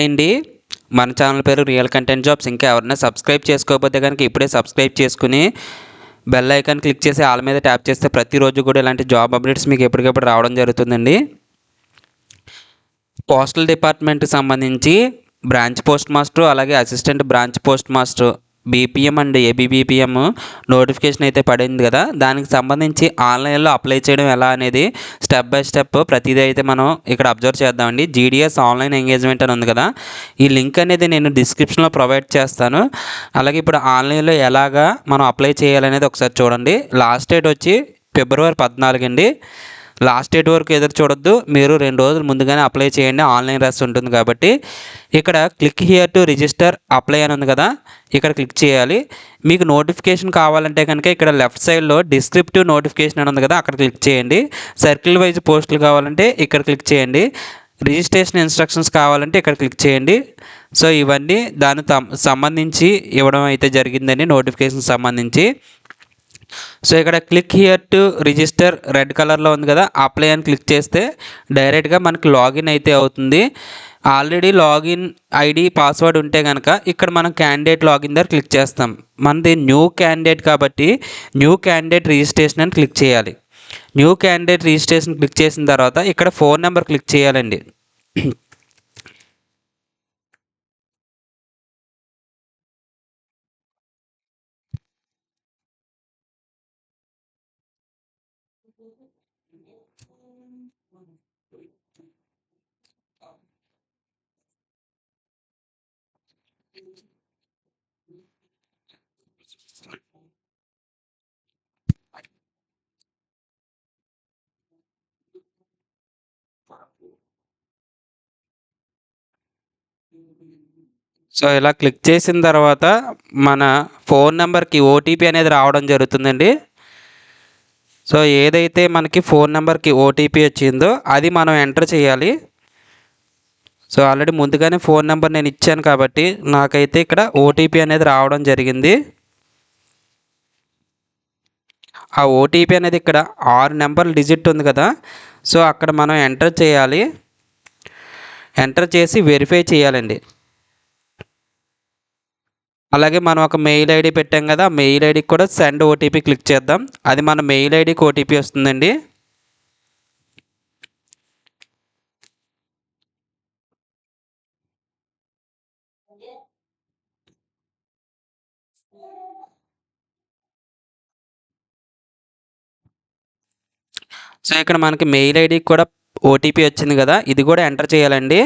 అండి. మన ఛానల్ పేరు రియల్ కంటెంట్ జాబ్స్. ఇంకా ఎవరైనా సబ్స్క్రైబ్ చేసుకోకపోతే కనుక ఇప్పుడే సబ్స్క్రైబ్ చేసుకుని బెల్ ఐకాన్ క్లిక్ చేసి ఆల్ మీద ట్యాప్ చేస్తే ప్రతిరోజు కూడా ఇలాంటి జాబ్ అప్డేట్స్ మీకు ఎప్పటికప్పుడు రావడం జరుగుతుందండి. పోస్టల్ డిపార్ట్మెంట్కి సంబంధించి బ్రాంచ్ పోస్ట్ మాస్టర్ అలాగే assistant branch post master BPM and ABBPM notification అయితే పడింది కదా, దానికి సంబంధించి ఆన్లైన్లో అప్లై చేయడం ఎలా అనేది స్టెప్ బై స్టెప్ ప్రతిదీ అయితే మనం ఇక్కడ అబ్జర్వ్ చేద్దామండి. జీడిఎస్ ఆన్లైన్ ఎంగేజ్మెంట్ అని ఉంది కదా, ఈ లింక్ అనేది నేను డిస్క్రిప్షన్లో ప్రొవైడ్ చేస్తాను. అలాగే ఇప్పుడు ఆన్లైన్లో ఎలాగా మనం అప్లై చేయాలనేది ఒకసారి చూడండి. లాస్ట్ డేట్ వచ్చి ఫిబ్రవరి 14 అండి. లాస్ట్ డేట్ వరకు ఎదురు చూడొద్దు, మీరు 2 రోజులు ముందుగానే అప్లై చేయండి. ఆన్లైన్ రష్ ఉంటుంది కాబట్టి ఇక్కడ click here to register apply అని ఉంది కదా, ఇక్కడ క్లిక్ చేయాలి. మీకు నోటిఫికేషన్ కావాలంటే కనుక ఇక్కడ లెఫ్ట్ సైడ్లో డిస్క్రిప్టివ్ నోటిఫికేషన్ అని ఉంది కదా, అక్కడ క్లిక్ చేయండి. సర్కిల్ వైజ్ పోస్టులు కావాలంటే ఇక్కడ క్లిక్ చేయండి. రిజిస్ట్రేషన్ ఇన్స్ట్రక్షన్స్ కావాలంటే ఇక్కడ క్లిక్ చేయండి. సో ఇవన్నీ దానికి సంబంధించి ఇవ్వడం అయితే జరిగిందండి, నోటిఫికేషన్ సంబంధించి. సో ఇక్కడ click here to register red కలర్లో ఉంది కదా, అప్లై అని క్లిక్ చేస్తే డైరెక్ట్గా మనకి లాగిన్ అయితే అవుతుంది. ఆల్రెడీ లాగిన్ ఐడి పాస్వర్డ్ ఉంటే కనుక ఇక్కడ మనం క్యాండిడేట్ లాగిన్ దగ్గర క్లిక్ చేస్తాం. మనది న్యూ క్యాండిడేట్ కాబట్టి న్యూ క్యాండిడేట్ రిజిస్ట్రేషన్ అని క్లిక్ చేయాలి. న్యూ క్యాండిడేట్ రిజిస్ట్రేషన్ క్లిక్ చేసిన తర్వాత ఇక్కడ ఫోన్ నెంబర్ క్లిక్ చేయాలండి. సో ఇలా క్లిక్ చేసిన తర్వాత మన ఫోన్ నెంబర్కి ఓటీపీ అనేది రావడం జరుగుతుందండి. సో ఏదైతే మనకి ఫోన్ నెంబర్కి ఓటీపీ వచ్చిందో అది మనం ఎంటర్ చేయాలి. సో ఆల్రెడీ ముందుగానే ఫోన్ నెంబర్ నేను ఇచ్చాను కాబట్టి నాకైతే ఇక్కడ ఓటీపీ అనేది రావడం జరిగింది. ఆ ఓటీపీ అనేది ఇక్కడ 6 నెంబర్ల డిజిట్ ఉంది కదా, సో అక్కడ మనం ఎంటర్ చేయాలి. ఎంటర్ చేసి వెరిఫై చేయాలండి. అలాగే మనం ఒక మెయిల్ ఐడి పెట్టాం కదా, ఆ మెయిల్ ఐడికి కూడా సెండ్ ఓటీపీ క్లిక్ చేద్దాం. అది మన మెయిల్ ఐడికి ఓటీపీ వస్తుందండి. సో ఇక్కడ మనకి మెయిల్ ఐడికి కూడా ఓటీపీ వచ్చింది కదా, ఇది కూడా ఎంటర్ చేయాలండి.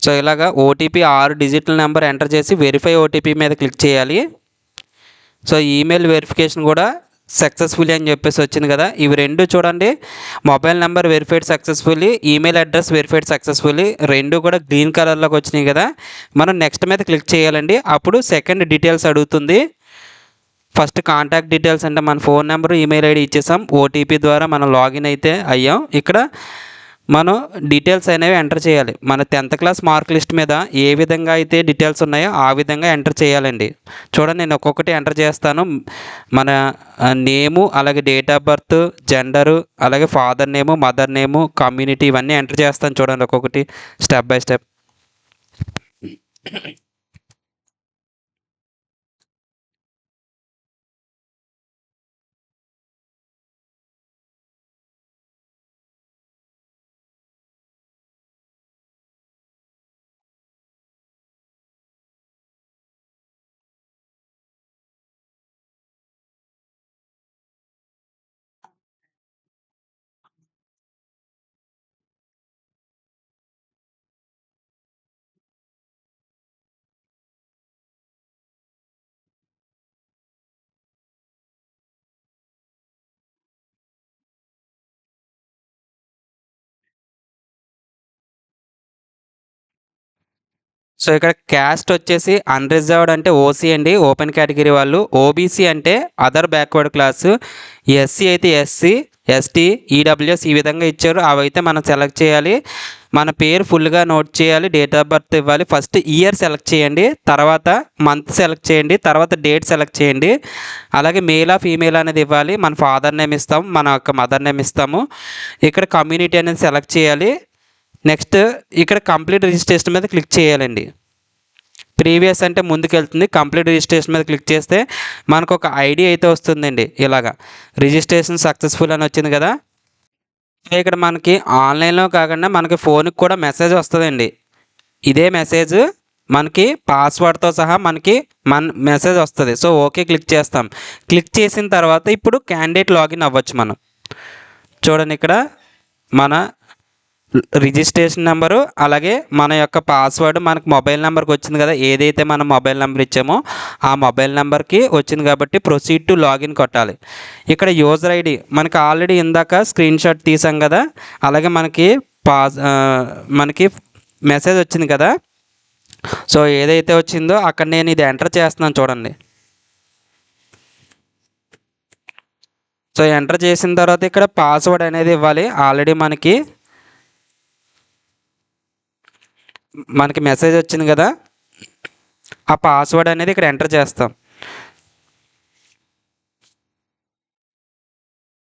సో ఇలాగా ఓటీపీ 6 డిజిట్ల నెంబర్ ఎంటర్ చేసి వెరిఫై ఓటీపీ మీద క్లిక్ చేయాలి. సో ఈమెయిల్ వెరిఫికేషన్ కూడా సక్సెస్ఫుల్లీ అని చెప్పేసి వచ్చింది కదా, ఇవి రెండు చూడండి. Mobile number verified successfully, email address verified successfully, రెండు కూడా గ్రీన్ కలర్లోకి వచ్చినాయి కదా. మనం నెక్స్ట్ మీద క్లిక్ చేయాలండి. అప్పుడు సెకండ్ డీటెయిల్స్ అడుగుతుంది. ఫస్ట్ కాంటాక్ట్ డీటెయిల్స్ అంటే మన ఫోన్ నెంబరు ఈమెయిల్ ఐడి ఇచ్చేసాం, ఓటీపీ ద్వారా మనం లాగిన్ అయితే అయ్యాం. ఇక్కడ మనం డీటెయిల్స్ అనేవి ఎంటర్ చేయాలి. మన 10th క్లాస్ మార్క్ లిస్ట్ మీద ఏ విధంగా అయితే డీటెయిల్స్ ఉన్నాయో ఆ విధంగా ఎంటర్ చేయాలండి. చూడండి, నేను ఒక్కొక్కటి ఎంటర్ చేస్తాను. మన నేము, అలాగే డేట్ ఆఫ్ బర్త్, జెండరు, అలాగే father name, mother name, community, ఇవన్నీ ఎంటర్ చేస్తాను. చూడండి ఒక్కొక్కటి స్టెప్ బై స్టెప్. సో ఇక్కడ క్యాస్ట్ వచ్చేసి అన్రిజర్వ్డ్ అంటే ఓసీ అండి, ఓపెన్ కేటగిరీ వాళ్ళు. ఓబీసీ అంటే అదర్ బ్యాక్వర్డ్ క్లాస్. ఎస్సీ అయితే ఎస్సీ, ఎస్టీ, ఈడబ్ల్యూఎస్ ఈ విధంగా ఇచ్చారు. అవైతే మనం సెలెక్ట్ చేయాలి. మన పేరు ఫుల్గా నోట్ చేయాలి, డేట్ ఆఫ్ బర్త్ ఇవ్వాలి. ఫస్ట్ ఇయర్ సెలెక్ట్ చేయండి, తర్వాత మంత్ సెలెక్ట్ చేయండి, తర్వాత డేట్ సెలెక్ట్ చేయండి. అలాగే మేలా ఫీమేల్ అనేది ఇవ్వాలి. మన ఫాదర్ నేమ్ ఇస్తాము, మన యొక్క మదర్ నేమ్ ఇస్తాము. ఇక్కడ కమ్యూనిటీ అనేది సెలెక్ట్ చేయాలి. నెక్స్ట్ ఇక్కడ కంప్లీట్ రిజిస్ట్రేషన్ మీద క్లిక్ చేయాలండి. ప్రీవియస్ అంటే ముందుకెళ్తుంది. కంప్లీట్ రిజిస్ట్రేషన్ మీద క్లిక్ చేస్తే మనకు ఒక ఐడి అయితే వస్తుందండి. ఇలాగా రిజిస్ట్రేషన్ సక్సెస్ఫుల్ అని వచ్చింది కదా. ఇక్కడ మనకి ఆన్లైన్లో కాకుండా మనకి ఫోన్కి కూడా మెసేజ్ వస్తుందండి. ఇదే మెసేజ్ మనకి పాస్వర్డ్తో సహా మనకి మెసేజ్ వస్తుంది. సో ఓకే క్లిక్ చేస్తాం. క్లిక్ చేసిన తర్వాత ఇప్పుడు క్యాండిడేట్ లాగిన్ అవ్వచ్చు మనం. చూడండి ఇక్కడ మన రిజిస్ట్రేషన్ నెంబరు అలాగే మన యొక్క పాస్వర్డ్ మనకు మొబైల్ నెంబర్కి వచ్చింది కదా. ఏదైతే మనం మొబైల్ నెంబర్ ఇచ్చామో ఆ మొబైల్ నెంబర్కి వచ్చింది కాబట్టి ప్రొసీడ్ టు లాగిన్ కొట్టాలి. ఇక్కడ యూజర్ ఐడి మనకి ఆల్రెడీ ఇందాక స్క్రీన్ షాట్ తీసాం కదా. అలాగే మనకి మెసేజ్ వచ్చింది కదా. సో ఏదైతే వచ్చిందో అక్కడ నేను ఇది ఎంటర్ చేస్తున్నాను చూడండి. సో ఎంటర్ చేసిన తర్వాత ఇక్కడ పాస్వర్డ్ అనేది ఇవ్వాలి. ఆల్రెడీ మనకి మెసేజ్ వచ్చింది కదా. ఆ పాస్వర్డ్ అనేది ఇక్కడ ఎంటర్ చేస్తాం.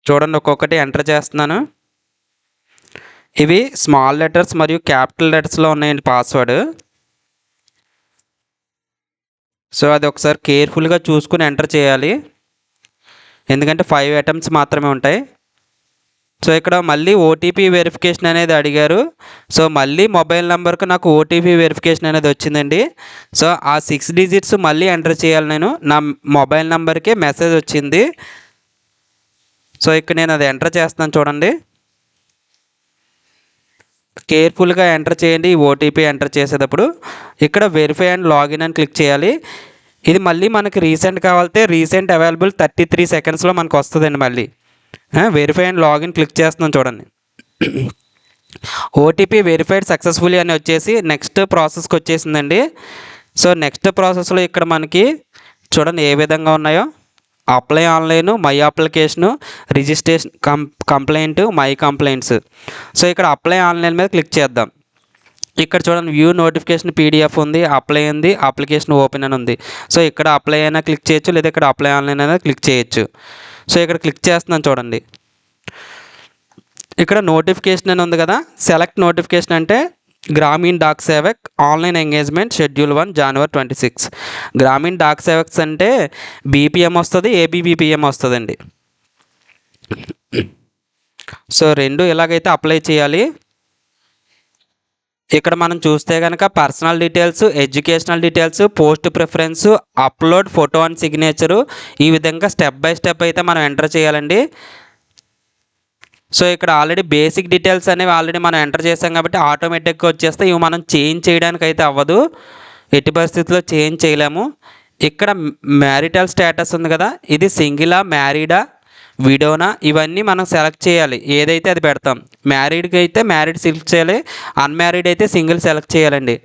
చూడండి ఒక్కొక్కటి ఎంటర్ చేస్తున్నాను. ఇవి స్మాల్ లెటర్స్ మరియు క్యాపిటల్ లెటర్స్లో ఉన్నాయండి పాస్వర్డ్. సో అది ఒకసారి కేర్ఫుల్గా చూసుకుని ఎంటర్ చేయాలి, ఎందుకంటే 5 అటెంప్ట్స్ మాత్రమే ఉంటాయి. సో ఇక్కడ మళ్ళీ ఓటీపీ వెరిఫికేషన్ అనేది అడిగారు. సో మళ్ళీ మొబైల్ నెంబర్కు నాకు ఓటీపీ వెరిఫికేషన్ అనేది వచ్చిందండి. సో ఆ 6 డిజిట్స్ మళ్ళీ ఎంటర్ చేయాలి. నేను నా మొబైల్ నెంబర్కి మెసేజ్ వచ్చింది. సో ఇక్కడ నేను అది ఎంటర్ చేస్తాను చూడండి. కేర్ఫుల్గా ఎంటర్ చేయండి. ఈ ఓటీపీ ఎంటర్ చేసేటప్పుడు ఇక్కడ వెరిఫై అండ్ లాగిన్ అని క్లిక్ చేయాలి. ఇది మళ్ళీ మనకి రీసెంట్ కావాలంటే రీసెంట్ అవైలబుల్ 33 సెకండ్స్లో మనకు వస్తుందండి. మళ్ళీ వెరిఫై అండ్ లాగిన్ క్లిక్ చేస్తున్నాం చూడండి. ఓటీపీ వెరిఫైడ్ సక్సెస్ఫుల్లీ అని వచ్చేసి నెక్స్ట్ ప్రాసెస్కి వచ్చేసిందండి. సో నెక్స్ట్ ప్రాసెస్లో ఇక్కడ మనకి చూడండి ఏ విధంగా ఉన్నాయో. Apply online, my application, registration, complaint, my complaints. So ఇక్కడ అప్లై ఆన్లైన్ మీద క్లిక్ చేద్దాం. ఇక్కడ చూడండి వ్యూ నోటిఫికేషన్ పీడిఎఫ్ ఉంది, అప్లై ఉంది, అప్లికేషన్ ఓపెన్ అని ఉంది. సో ఇక్కడ అప్లై అయినా క్లిక్ చేయొచ్చు, లేదా ఇక్కడ అప్లై ఆన్లైన్ అయినా క్లిక్ చేయొచ్చు. సో ఇక్కడ క్లిక్ చేస్తున్నాను చూడండి. ఇక్కడ నోటిఫికేషన్ అని ఉంది కదా. సెలెక్ట్ నోటిఫికేషన్ అంటే Gramin Dak Sevak online engagement schedule 1 జనవరి 26. గ్రామీణ డాక్ సేవక్స్ అంటే బీపీఎం వస్తుంది, ఏబీబీపీఎం వస్తుందండి. సో రెండు ఎలాగైతే అప్లై చేయాలి. ఇక్కడ మనం చూస్తే కనుక personal details, educational details, post preference, upload photo and signature, ఈ విధంగా స్టెప్ బై స్టెప్ అయితే మనం ఎంటర్ చేయాలండి. సో ఇక్కడ ఆల్రెడీ బేసిక్ డీటెయిల్స్ అనేవి ఆల్రెడీ మనం ఎంటర్ చేసాం కాబట్టి ఆటోమేటిక్గా వచ్చేస్తే ఇవి మనం చేంజ్ చేయడానికి అయితే అవ్వదు, ఎట్టి పరిస్థితుల్లో చేంజ్ చేయలేము. ఇక్కడ మ్యారిటల్ స్టేటస్ ఉంది కదా, ఇది సింగిలా, మ్యారీడా, విడోనా, ఇవన్నీ మనం సెలెక్ట్ చేయాలి. ఏదైతే అది పెడతాం. మ్యారీడ్కి అయితే మ్యారీడ్ సెలెక్ట్ చేయాలి, అన్మ్యారీడ్ అయితే సింగిల్ సెలెక్ట్ చేయాలండి.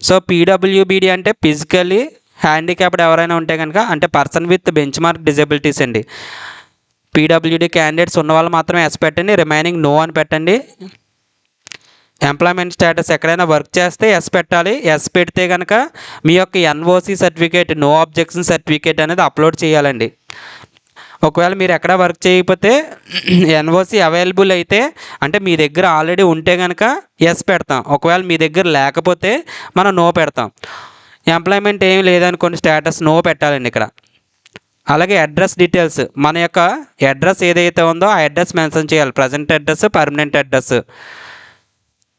సో పీడబ్ల్యూబీడీ అంటే ఫిజికల్లీ హ్యాండిక్యాప్డ్ ఎవరైనా ఉంటే కనుక, అంటే person with benchmark disabilities అండి. పీడబ్ల్యూడీ క్యాండిడేట్స్ ఉన్న వాళ్ళు మాత్రమే ఎస్ పెట్టండి, రిమైనింగ్ నో అని పెట్టండి. ఎంప్లాయ్మెంట్ స్టేటస్ ఎక్కడైనా వర్క్ చేస్తే ఎస్ పెట్టాలి. ఎస్ పెడితే కనుక మీ యొక్క NOC certificate, no objection certificate అనేది అప్లోడ్ చేయాలండి. ఒకవేళ మీరు ఎక్కడ వర్క్ చేయకపోతే ఎన్ఓసి అవైలబుల్ అయితే, అంటే మీ దగ్గర ఆల్రెడీ ఉంటే కనుక ఎస్ పెడతాం. ఒకవేళ మీ దగ్గర లేకపోతే మనం నో పెడతాం. ఎంప్లాయ్మెంట్ ఏమి లేదనుకోండి, స్టేటస్ నో పెట్టాలండి ఇక్కడ. అలాగే అడ్రస్ డీటెయిల్స్, మన యొక్క అడ్రస్ ఏదైతే ఉందో ఆ అడ్రస్ మెన్షన్ చేయాలి. Present address, permanent address.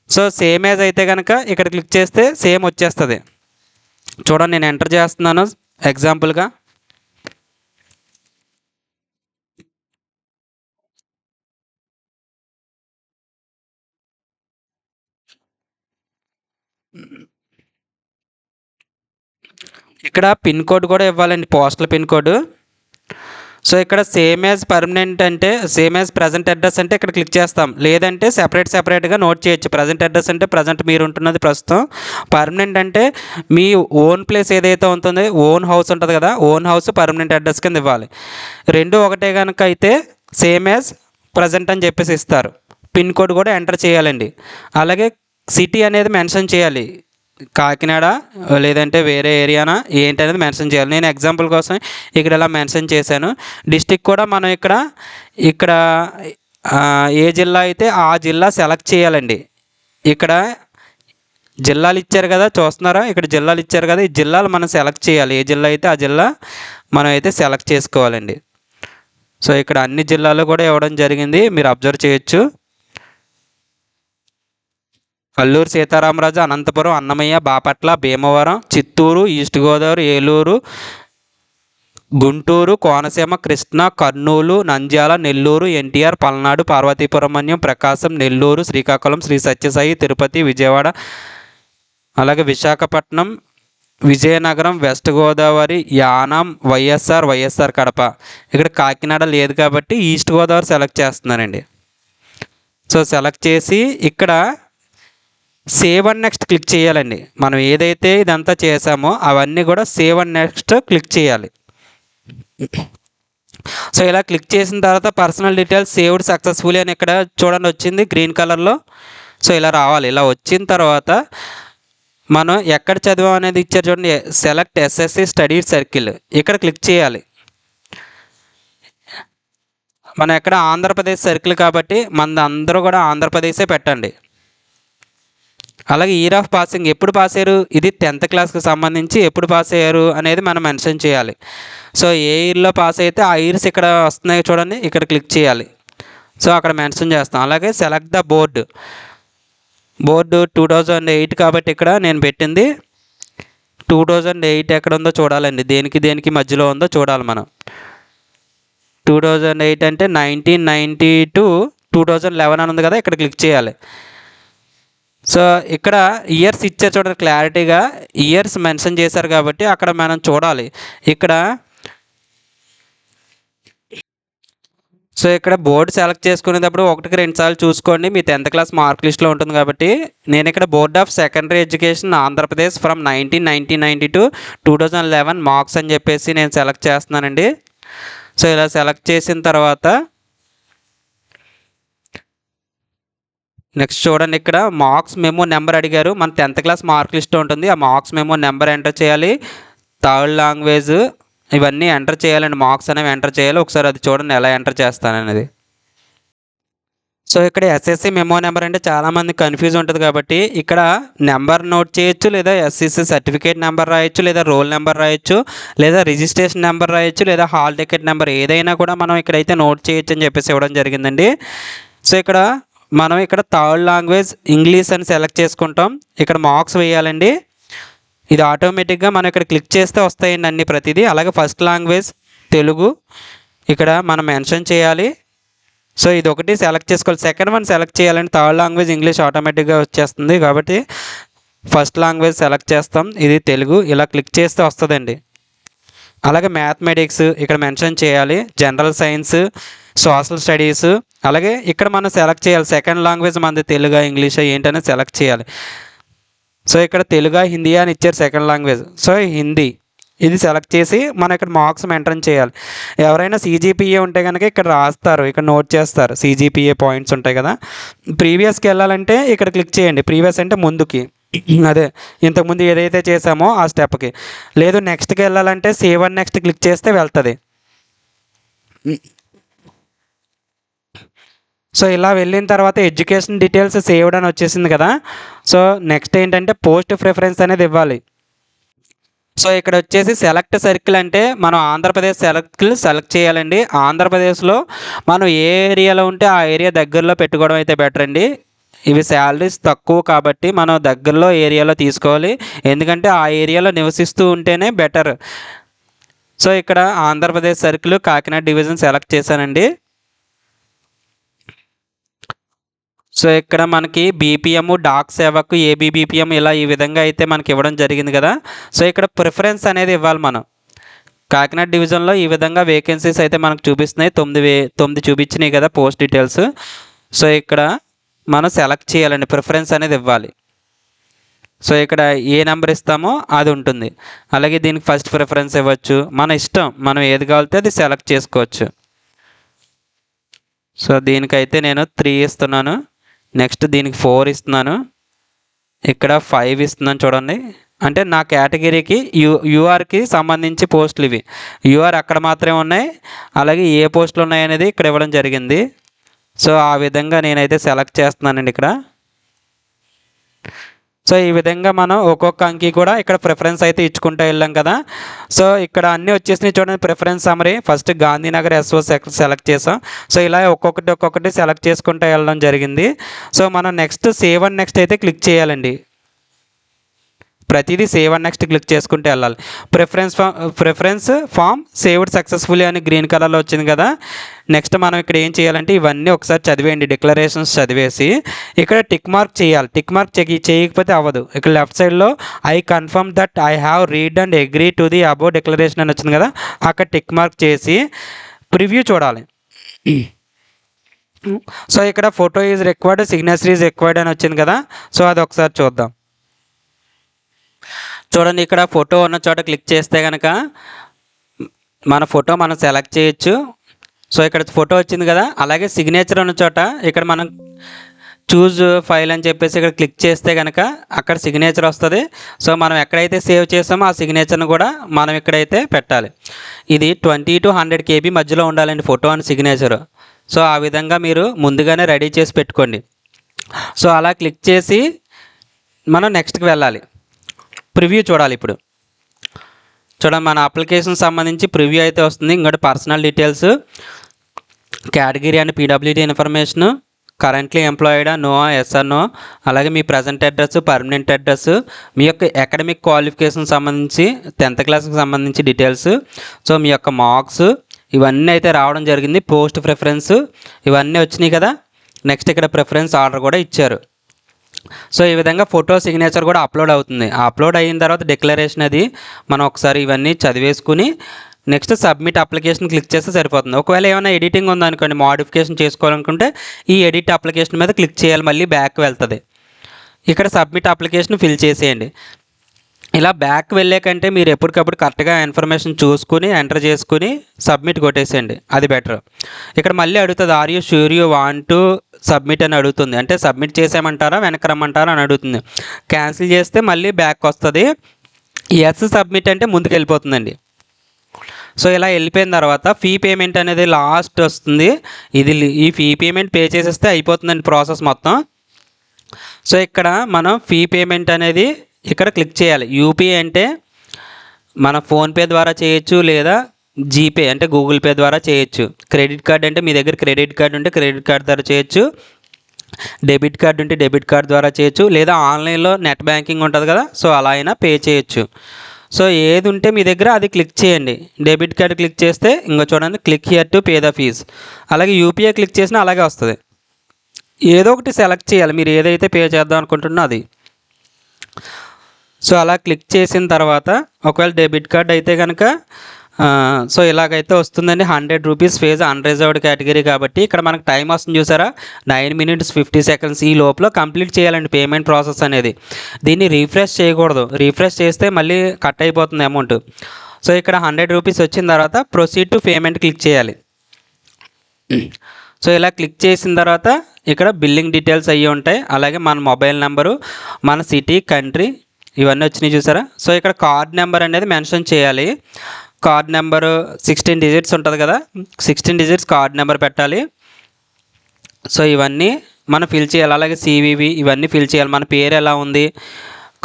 So same as అయితే కనుక ఇక్కడ క్లిక్ చేస్తే సేమ్ వచ్చేస్తుంది. చూడండి నేను ఎంటర్ చేస్తున్నాను ఎగ్జాంపుల్గా. ఇక్కడ పిన్ కోడ్ కూడా ఇవ్వాలండి, పోస్టల్ పిన్ కోడ్. సో ఇక్కడ సేమ్ యాజ్ పర్మనెంట్ అంటే సేమ్ యాజ్ ప్రజెంట్ అడ్రస్ అంటే ఇక్కడ క్లిక్ చేస్తాం, లేదంటే సెపరేట్గా నోట్ చేయొచ్చు. ప్రజెంట్ అడ్రస్ అంటే ప్రజెంట్ మీరు ఉంటున్నది ప్రస్తుతం, పర్మనెంట్ అంటే మీ ఓన్ ప్లేస్ ఏదైతే ఉంటుందో ఓన్ హౌస్ ఉంటుంది కదా, ఓన్ హౌస్ పర్మనెంట్ అడ్రస్ కింద ఇవ్వాలి. రెండు ఒకటే కనుక అయితే సేమ్ యాజ్ ప్రజెంట్ అని చెప్పేసి ఇస్తారు. పిన్ కోడ్ కూడా ఎంటర్ చేయాలండి. అలాగే సిటీ అనేది మెన్షన్ చేయాలి, కాకినాడ లేదంటే వేరే ఏరియానా ఏంటనేది మెన్షన్ చేయాలి. నేను ఎగ్జాంపుల్ కోసం ఇక్కడ ఇలా మెన్షన్ చేశాను. డిస్టిక్ కూడా మనం ఇక్కడ ఏ జిల్లా అయితే ఆ జిల్లా సెలెక్ట్ చేయాలండి. ఇక్కడ జిల్లాలు ఇచ్చారు కదా, చూస్తున్నారా, ఇక్కడ జిల్లాలు ఇచ్చారు కదా, ఈ జిల్లాలు మనం సెలెక్ట్ చేయాలి. ఏ జిల్లా అయితే ఆ జిల్లా మనం అయితే సెలెక్ట్ చేసుకోవాలండి. సో ఇక్కడ అన్ని జిల్లాలు కూడా ఇవ్వడం జరిగింది, మీరు అబ్జర్వ్ చేయొచ్చు. అల్లూరు సీతారామరాజు, అనంతపురం, అన్నమయ్య, బాపట్ల, భీమవరం, చిత్తూరు, ఈస్ట్ గోదావరి, ఏలూరు, గుంటూరు, కోనసీమ, కృష్ణా, కర్నూలు, నంద్యాల, నెల్లూరు, ఎన్టీఆర్, పల్నాడు, పార్వతీపురమన్యం, ప్రకాశం, నెల్లూరు, శ్రీకాకుళం, శ్రీ సత్యసాయి, తిరుపతి, విజయవాడ, అలాగే విశాఖపట్నం, విజయనగరం, వెస్ట్ గోదావరి, యానాం, వైఎస్ఆర్ కడప. ఇక్కడ కాకినాడ లేదు కాబట్టి ఈస్ట్ గోదావరి సెలెక్ట్ చేస్తున్నానండి. సో సెలెక్ట్ చేసి ఇక్కడ సేవ్ అండ్ నెక్స్ట్ క్లిక్ చేయాలండి. మనం ఏదైతే ఇదంతా చేసామో అవన్నీ కూడా సేవ్ అండ్ నెక్స్ట్ క్లిక్ చేయాలి. సో ఇలా క్లిక్ చేసిన తర్వాత పర్సనల్ డీటెయిల్స్ సేవ్డ్ సక్సెస్ఫుల్లీ అని ఇక్కడ చూడండి వచ్చింది గ్రీన్ కలర్లో. సో ఇలా రావాలి. ఇలా వచ్చిన తర్వాత మనం ఎక్కడ చదివాం అనేది ఇచ్చారు చూడండి, సెలెక్ట్ ఎస్ఎస్సి స్టడీ సర్కిల్, ఇక్కడ క్లిక్ చేయాలి. మనం ఎక్కడ ఆంధ్రప్రదేశ్ సర్కిల్ కాబట్టి మన అందరూ కూడా ఆంధ్రప్రదేశే పెట్టండి. అలాగే ఇయర్ ఆఫ్ పాసింగ్, ఎప్పుడు పాస్ అయ్యారు, ఇది 10th క్లాస్కి సంబంధించి ఎప్పుడు పాస్ అయ్యారు అనేది మనం మెన్షన్ చేయాలి. సో ఏ ఇయర్లో పాస్ అయితే ఆ ఇయర్స్ ఇక్కడ వస్తున్నాయి చూడండి, ఇక్కడ క్లిక్ చేయాలి. సో అక్కడ మెన్షన్ చేస్తాం. అలాగే సెలెక్ట్ ద బోర్డు 2008 కాబట్టి ఇక్కడ నేను పెట్టింది 2008 ఎక్కడ ఉందో చూడాలండి, దేనికి మధ్యలో ఉందో చూడాలి మనం. 2008 అంటే 1990 to 2011 అని ఉంది కదా, ఇక్కడ క్లిక్ చేయాలి. సో ఇక్కడ ఇయర్స్ ఇచ్చారు చూడండి, క్లారిటీగా ఇయర్స్ మెన్షన్ చేశారు కాబట్టి అక్కడ మనం చూడాలి. సో ఇక్కడ బోర్డు సెలెక్ట్ చేసుకునేటప్పుడు 1-2 సార్లు చూసుకోండి, మీ 10th క్లాస్ మార్క్ లిస్ట్లో ఉంటుంది కాబట్టి. నేను ఇక్కడ board of secondary education Andhra Pradesh from 1990 to 2011 marks అని చెప్పేసి నేను సెలెక్ట్ చేస్తున్నానండి. సో ఇలా సెలెక్ట్ చేసిన తర్వాత నెక్స్ట్ చూడండి, ఇక్కడ మార్క్స్ మెమో నెంబర్ అడిగారు. మన 10th క్లాస్ మార్క్ లిస్ట్ ఉంటుంది, ఆ మార్క్స్ మెమో నెంబర్ ఎంటర్ చేయాలి. థర్డ్ లాంగ్వేజ్ ఇవన్నీ ఎంటర్ చేయాలండి, మార్క్స్ అనేవి ఎంటర్ చేయాలి. ఒకసారి అది చూడండి ఎలా ఎంటర్ చేస్తాననేది. సో ఇక్కడ ఎస్ఎస్సి మెమో నెంబర్ అంటే చాలామంది కన్ఫ్యూజ్ ఉంటుంది కాబట్టి ఇక్కడ నెంబర్ నోట్ చేయొచ్చు, లేదా ఎస్ఎస్సి సర్టిఫికేట్ నెంబర్ రాయొచ్చు, లేదా రోల్ నెంబర్ రాయొచ్చు, లేదా రిజిస్ట్రేషన్ నెంబర్ రాయొచ్చు, లేదా హాల్ టికెట్ నెంబర్ ఏదైనా కూడా మనం ఇక్కడైతే నోట్ చేయొచ్చు అని చెప్పేసి ఇవ్వడం జరిగిందండి. సో మనం ఇక్కడ థర్డ్ లాంగ్వేజ్ ఇంగ్లీష్ అని సెలెక్ట్ చేసుకుంటాం. ఇక్కడ మార్క్స్ వేయాలండి. ఇది ఆటోమేటిక్గా మనం ఇక్కడ క్లిక్ చేస్తే వస్తాయండి అన్ని ప్రతిదీ. అలాగే ఫస్ట్ లాంగ్వేజ్ తెలుగు ఇక్కడ మనం మెన్షన్ చేయాలి. సో ఇది ఒకటి సెలెక్ట్ చేసుకోవాలి. సెకండ్ వన్ సెలెక్ట్ చేయాలండి. థర్డ్ లాంగ్వేజ్ ఇంగ్లీష్ ఆటోమేటిక్గా వచ్చేస్తుంది కాబట్టి ఫస్ట్ లాంగ్వేజ్ సెలెక్ట్ చేస్తాం, ఇది తెలుగు. ఇలా క్లిక్ చేస్తే వస్తుందండి. అలాగే మ్యాథమెటిక్స్ ఇక్కడ మెన్షన్ చేయాలి, జనరల్ సైన్స్, సోషల్ స్టడీస్. అలాగే ఇక్కడ మనం సెలెక్ట్ చేయాలి సెకండ్ లాంగ్వేజ్ మనది తెలుగా ఇంగ్లీషా ఏంటనేది సెలెక్ట్ చేయాలి. సో ఇక్కడ తెలుగా హిందీ అని ఇచ్చారు సెకండ్ లాంగ్వేజ్, సో హిందీ ఇది సెలెక్ట్ చేసి మనం ఇక్కడ మార్క్స్ మెయింటైన్ చేయాలి. ఎవరైనా CGPA ఉంటే కనుక ఇక్కడ రాస్తారు, ఇక్కడ నోట్ చేస్తారు. CGPA పాయింట్స్ ఉంటాయి కదా. ప్రీవియస్కి వెళ్ళాలంటే ఇక్కడ క్లిక్ చేయండి. ప్రీవియస్ అంటే ముందుకి, అదే ఇంతకుముందు ఏదైతే చేసామో ఆ స్టెప్కి. లేదు నెక్స్ట్కి వెళ్ళాలంటే సేవ్ అండ్ నెక్స్ట్ క్లిక్ చేస్తే వెళ్తుంది. సో ఇలా వెళ్ళిన తర్వాత ఎడ్యుకేషన్ డీటెయిల్స్ సేవ్డ్ అని వచ్చేసింది కదా. సో నెక్స్ట్ ఏంటంటే పోస్ట్ ప్రిఫరెన్స్ అనేది ఇవ్వాలి. సో ఇక్కడ వచ్చేసి సెలెక్ట్ సర్కిల్ అంటే మనం ఆంధ్రప్రదేశ్ సెలెక్ట్ చేయాలండి. ఆంధ్రప్రదేశ్లో మనం ఏ ఏరియాలో ఉంటే ఆ ఏరియా దగ్గరలో పెట్టుకోవడం అయితే బెటర్ అండి. ఇవి శాలరీస్ తక్కువ కాబట్టి మనం దగ్గరలో ఏరియాలో తీసుకోవాలి, ఎందుకంటే ఆ ఏరియాలో నివసిస్తూ ఉంటేనే బెటర్. సో ఇక్కడ Andhra Pradesh circle Kakinada division select చేశానండి. సో ఇక్కడ మనకి BPM, డాక్ సేవకు ABBPM ఇలా ఈ విధంగా అయితే మనకి ఇవ్వడం జరిగింది కదా. సో ఇక్కడ ప్రిఫరెన్స్ అనేది ఇవ్వాలి మనం. కాకినాడ డివిజన్లో ఈ విధంగా వేకెన్సీస్ అయితే మనకు చూపిస్తున్నాయి. 9 చూపించినాయి కదా పోస్ట్ డీటెయిల్స్. సో ఇక్కడ మనం సెలెక్ట్ చేయాలండి, ప్రిఫరెన్స్ అనేది ఇవ్వాలి. సో ఇక్కడ ఏ నెంబర్ ఇస్తామో అది ఉంటుంది. అలాగే దీనికి ఫస్ట్ ప్రిఫరెన్స్ ఇవ్వచ్చు, మన ఇష్టం, మనం ఏది కావాలితే అది సెలెక్ట్ చేసుకోవచ్చు. సో దీనికైతే నేను 3 ఇస్తున్నాను. నెక్స్ట్ దీనికి 4 ఇస్తున్నాను. ఇక్కడ 5 ఇస్తున్నాను చూడండి. అంటే నా కేటగిరీకి యూఆర్కి సంబంధించి పోస్టులు ఇవి. యూఆర్ అక్కడ మాత్రమే ఉన్నాయి, అలాగే ఏ పోస్టులు ఉన్నాయనేది ఇక్కడ ఇవ్వడం జరిగింది. సో ఆ విధంగా నేనైతే సెలెక్ట్ చేస్తున్నానండి ఇక్కడ. సో ఈ విధంగా మనం ఒక్కొక్క అంకి కూడా ఇక్కడ ప్రిఫరెన్స్ అయితే ఇచ్చుకుంటూ వెళ్ళాం కదా. సో ఇక్కడ అన్నీ వచ్చేసినాయి చూడండి. Preference summary first Gandhinagar SO select చేసాం. సో ఇలా ఒక్కొక్కటి సెలెక్ట్ చేసుకుంటూ వెళ్ళడం జరిగింది. సో మనం నెక్స్ట్ సేవ్ అండ్ నెక్స్ట్ అయితే క్లిక్ చేయాలండి. ప్రతిదీ సేవ్ అండ్ నెక్స్ట్ క్లిక్ చేసుకుంటూ వెళ్ళాలి. ప్రిఫరెన్స్ ఫామ్ సేవ్డ్ సక్సెస్ఫుల్లీ అని గ్రీన్ కలర్లో వచ్చింది కదా. నెక్స్ట్ మనం ఇక్కడ ఏం చేయాలంటే ఇవన్నీ ఒకసారి చదివేయండి, డిక్లరేషన్స్ చదివేసి ఇక్కడ టిక్ మార్క్ చేయాలి. టిక్ మార్క్ చేయకపోతే అవ్వదు. ఇక్కడ లెఫ్ట్ సైడ్లో I confirm that I have read and agree to the above declaration అని వచ్చింది కదా, అక్కడ టిక్ మార్క్ చేసి ప్రివ్యూ చూడాలి. సో ఇక్కడ photo is required, signature is required అని వచ్చింది కదా. సో అది ఒకసారి చూద్దాం. చూడండి, ఇక్కడ ఫోటో ఉన్న చోట క్లిక్ చేస్తే కనుక మన ఫోటో మనం సెలెక్ట్ చేయొచ్చు. సో ఇక్కడ ఫోటో వచ్చింది కదా, అలాగే సిగ్నేచర్ ఉన్న చోట ఇక్కడ మనం చూజ్ ఫైల్ అని చెప్పేసి ఇక్కడ క్లిక్ చేస్తే కనుక అక్కడ సిగ్నేచర్ వస్తుంది. సో మనం ఎక్కడైతే సేవ్ చేసామో ఆ సిగ్నేచర్ని కూడా మనం ఇక్కడైతే పెట్టాలి. ఇది 20 to 100 KB మధ్యలో ఉండాలండి ఫోటో అండ్ సిగ్నేచర్. సో ఆ విధంగా మీరు ముందుగానే రెడీ చేసి పెట్టుకోండి. సో అలా క్లిక్ చేసి మనం నెక్స్ట్కి వెళ్ళాలి, ప్రివ్యూ చూడాలి. ఇప్పుడు చూడండి, మన అప్లికేషన్ సంబంధించి ప్రివ్యూ అయితే వస్తుంది. ఇంకోటి personal details, category and PWD information, currently ఎంప్లాయిడా, నో, ఎస్ఆర్ నో, అలాగే మీ ప్రజెంట్ అడ్రస్, పర్మనెంట్ అడ్రస్, మీ యొక్క అకాడమిక్ క్వాలిఫికేషన్ సంబంధించి 10th క్లాస్కి సంబంధించి డీటెయిల్స్, సో మీ యొక్క మార్క్స్ ఇవన్నీ అయితే రావడం జరిగింది. పోస్ట్ ప్రిఫరెన్స్ ఇవన్నీ వచ్చినాయి కదా. నెక్స్ట్ ఇక్కడ ప్రిఫరెన్స్ ఆర్డర్ కూడా ఇచ్చారు. సో ఈ విధంగా ఫోటో సిగ్నేచర్ కూడా అప్లోడ్ అవుతుంది. అప్లోడ్ అయిన తర్వాత డిక్లరేషన్ అది మనం ఒకసారి ఇవన్నీ చదివేసుకుని నెక్స్ట్ సబ్మిట్ అప్లికేషన్ క్లిక్ చేస్తే సరిపోతుంది. ఒకవేళ ఏమైనా ఎడిటింగ్ ఉందనుకోండి, మోడిఫికేషన్ చేసుకోవాలనుకుంటే ఈ ఎడిట్ అప్లికేషన్ మీద క్లిక్ చేయాలి, మళ్ళీ బ్యాక్ వెళ్తుంది. ఇక్కడ సబ్మిట్ అప్లికేషన్ ఫిల్ చేసేయండి. ఇలా బ్యాక్ వెళ్ళే కంటే మీరు ఎప్పటికప్పుడు కరెక్ట్గా ఇన్ఫర్మేషన్ చూసుకుని ఎంటర్ చేసుకుని సబ్మిట్ కొట్టేసేయండి, అది బెటర్. ఇక్కడ మళ్ళీ అడుగుతుంది, are you sure you want to submit అని అడుగుతుంది. అంటే సబ్మిట్ చేసేయమంటారా వెనక్కి రమ్మంటారా అని అడుగుతుంది. క్యాన్సిల్ చేస్తే మళ్ళీ బ్యాక్ వస్తుంది. ఎస్ సబ్మిట్ అంటే ముందుకు వెళ్ళిపోతుందండి. సో ఇలా వెళ్ళిపోయిన తర్వాత ఫీ పేమెంట్ అనేది లాస్ట్ వస్తుంది. ఈ ఫీ పేమెంట్ పే చేసేస్తే అయిపోతుందండి ప్రాసెస్ మొత్తం. సో ఇక్కడ మనం ఫీ పేమెంట్ అనేది ఇక్కడ క్లిక్ చేయాలి. యూపీఐ అంటే మన ఫోన్పే ద్వారా చేయొచ్చు, లేదా జీపే అంటే గూగుల్ పే ద్వారా చేయొచ్చు. క్రెడిట్ కార్డ్ అంటే మీ దగ్గర క్రెడిట్ కార్డ్ ఉంటే క్రెడిట్ కార్డ్ ద్వారా చేయొచ్చు. డెబిట్ కార్డ్ ఉంటే డెబిట్ కార్డ్ ద్వారా చేయొచ్చు, లేదా ఆన్లైన్లో నెట్ బ్యాంకింగ్ ఉంటుంది కదా, సో అలా అయినా పే చేయొచ్చు. సో ఏది ఉంటే మీ దగ్గర అది క్లిక్ చేయండి. డెబిట్ కార్డ్ క్లిక్ చేస్తే ఇంకో చూడండి, click here to pay the fees. అలాగే యూపీఐ క్లిక్ చేసినా అలాగే వస్తుంది. ఏదో ఒకటి సెలెక్ట్ చేయాలి, మీరు ఏదైతే పే చేద్దాం అనుకుంటున్నా అది. సో అలా క్లిక్ చేసిన తర్వాత ఒకవేళ డెబిట్ కార్డ్ అయితే కనుక సో ఇలాగైతే వస్తుందండి. 100 రూపీస్ ఫీజ్ అన్రిజర్వ్డ్ కేటగిరీ కాబట్టి ఇక్కడ మనకు టైం వస్తుంది చూసారా, 9 minutes 50 seconds. ఈ లోపల కంప్లీట్ చేయాలండి పేమెంట్ ప్రాసెస్ అనేది. దీన్ని రీఫ్రెష్ చేయకూడదు, రీఫ్రెష్ చేస్తే మళ్ళీ కట్ అయిపోతుంది అమౌంట్. సో ఇక్కడ 100 రూపీస్ వచ్చిన తర్వాత ప్రొసీడ్ టు పేమెంట్ క్లిక్ చేయాలి. సో ఇలా క్లిక్ చేసిన తర్వాత ఇక్కడ బిల్లింగ్ డీటెయిల్స్ అయ్యి ఉంటాయి, అలాగే మన మొబైల్ నెంబరు, మన సిటీ, కంట్రీ ఇవన్నీ వచ్చినాయి చూసారా. సో ఇక్కడ కార్డ్ నెంబర్ అనేది మెన్షన్ చేయాలి. కార్డ్ నెంబరు 16 digits ఉంటుంది కదా, 16 digits కార్డ్ నెంబర్ పెట్టాలి. సో ఇవన్నీ మనం ఫిల్ చేయాలి. అలాగే సివివి ఇవన్నీ ఫిల్ చేయాలి. మన పేరు ఎలా ఉంది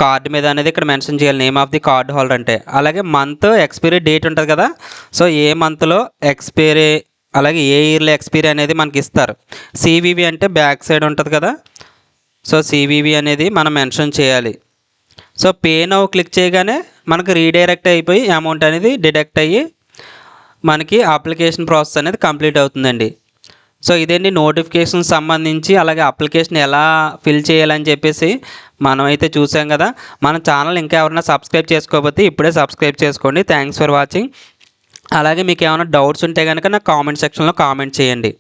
కార్డు మీద అనేది ఇక్కడ మెన్షన్ చేయాలి, name of the card holder అంటే. అలాగే మంత్ ఎక్స్పైరీ డేట్ ఉంటుంది కదా, సో ఏ మంత్లో ఎక్స్పైరీ, అలాగే ఏ ఇయర్లో ఎక్స్పైరీ అనేది మనకి ఇస్తారు. సివివి అంటే బ్యాక్ సైడ్ ఉంటుంది కదా, సో సివివి అనేది మనం మెన్షన్ చేయాలి. సో పే నౌ క్లిక్ చేయగానే మనకు రీడైరెక్ట్ అయిపోయి అమౌంట్ అనేది డిడక్ట్ అయ్యి మనకి అప్లికేషన్ ప్రాసెస్ అనేది కంప్లీట్ అవుతుందండి. సో ఇదేంటి నోటిఫికేషన్ సంబంధించి, అలాగే అప్లికేషన్ ఎలా ఫిల్ చేయాలని చెప్పేసి మనం అయితే చూసాం కదా. మన ఛానల్ ఇంకా ఎవరైనా సబ్స్క్రైబ్ చేసుకోకపోతే ఇప్పుడే సబ్స్క్రైబ్ చేసుకోండి. Thanks for watching. అలాగే మీకు ఏమైనా డౌట్స్ ఉంటే కనుక నాకు కామెంట్ సెక్షన్లో కామెంట్ చేయండి.